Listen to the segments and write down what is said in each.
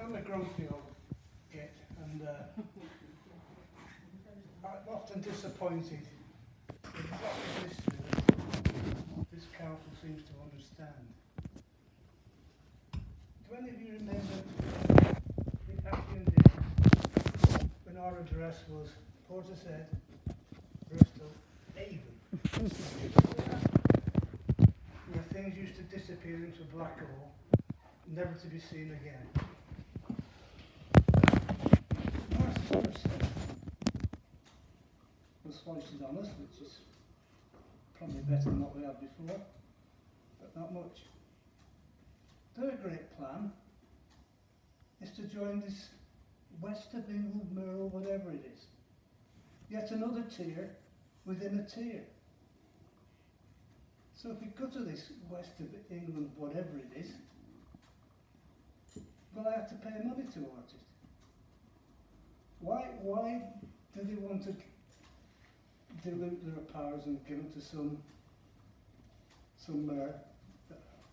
I'm a grumpy old git, and I'm often disappointed with the lack of history that this council seems to understand. Do any of you remember the African days when our address was Portishead, Bristol, Avon? Where things used to disappear into a black hole, never to be seen again. Our Somerset was foisted on us, which is probably better than what we had before, but not much. Their great plan is to join this West of England Mural, whatever it is. Yet another tier within a tier. So if we go to this West of England, whatever it is, will I have to pay money towards it? Why do they want to dilute their powers and give them to some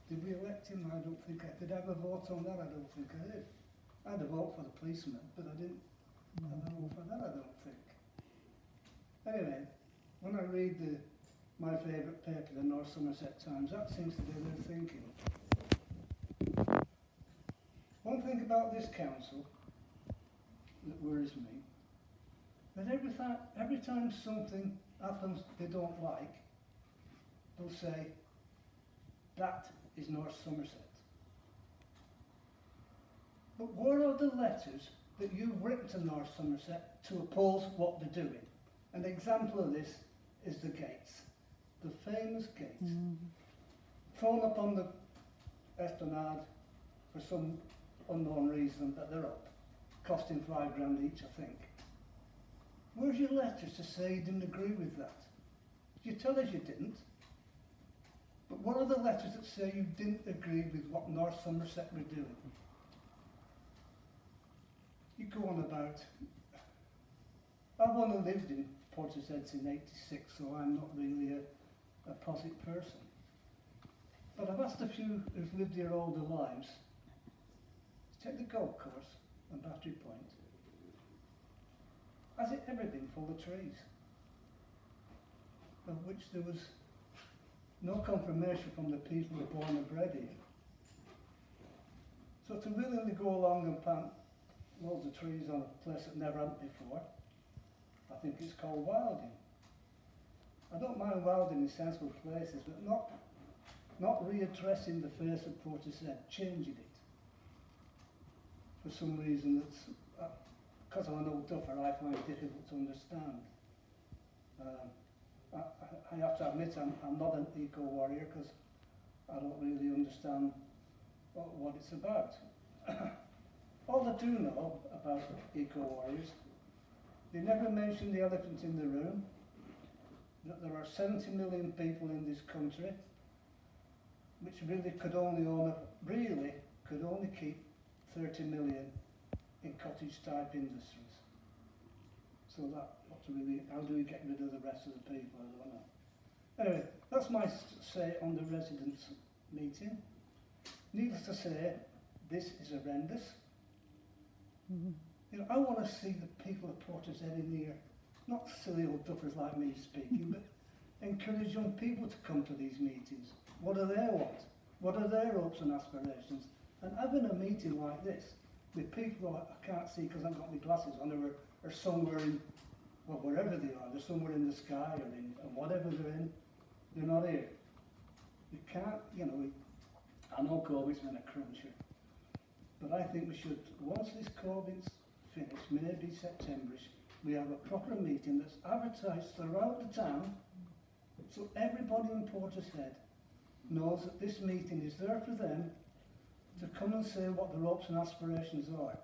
did we elect him? I don't think I did. I have a vote on that? I don't think I did. I had a vote for the policeman, but I didn't have a vote for that, I don't think. Anyway, when I read my favourite paper, the North Somerset Times, that seems to be their thinking. One thing about this council that worries me, that every time something happens they don't like, they'll say, that is North Somerset. But what are the letters that you've written to North Somerset to oppose what they're doing? An example of this is the gates, the famous gates, thrown up on the esplanade for some unknown reason that they're up, costing £5,000 each, I think. Where's your letters to say you didn't agree with that? You tell us you didn't. But what are the letters that say you didn't agree with what North Somerset were doing? You go on about, I've only lived in Portishead since '86, so I'm not really a posit person. But I've asked a few who've lived here all their lives to take the golf course and Battery Point. Has it ever been full of trees? Of which there was no confirmation from the people who were born and bred here. So to willingly go along and plant loads of trees on a place that never happened before, I think it's called wilding. I don't mind wilding in sensible places, but not readdressing the face of Portishead, changing it. For some reason that's, because I'm an old duffer, I find it difficult to understand. I have to admit I'm not an eco-warrior because I don't really understand what it's about. All I do know about eco-warriors, they never mention the elephant in the room, that there are 70 million people in this country which really could only keep 30 million in cottage type industries. So how do we get rid of the rest of the people? I don't know. Anyway, that's my say on the residents' meeting. Needless to say, this is horrendous. You know, I want to see the people of Portishead in here, not silly old duffers like me speaking, but encourage young people to come to these meetings. What do they want? What are their hopes and aspirations? And having a meeting like this with people I can't see because I've got my glasses on, or somewhere in, well, wherever they are, they're somewhere in the sky or in whatever they're in, they're not here. You can't, you know, I know COVID's been a cruncher, but I think we should, once this COVID's finished, maybe Septemberish, we have a proper meeting that's advertised throughout the town, so everybody in Portishead knows that this meeting is there for them to come and say what their hopes and aspirations are.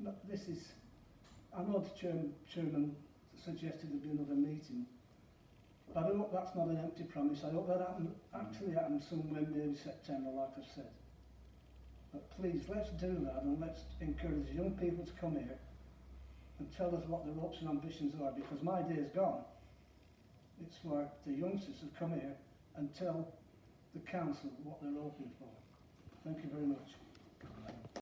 No, this is, I know the chairman suggested there be another meeting, but I hope that's not an empty promise. I hope that actually happens somewhere maybe September, like I've said. But please, let's do that, and let's encourage young people to come here and tell us what their hopes and ambitions are, because my day is gone. It's for the youngsters to come here and tell the council what they're hoping for. Thank you very much.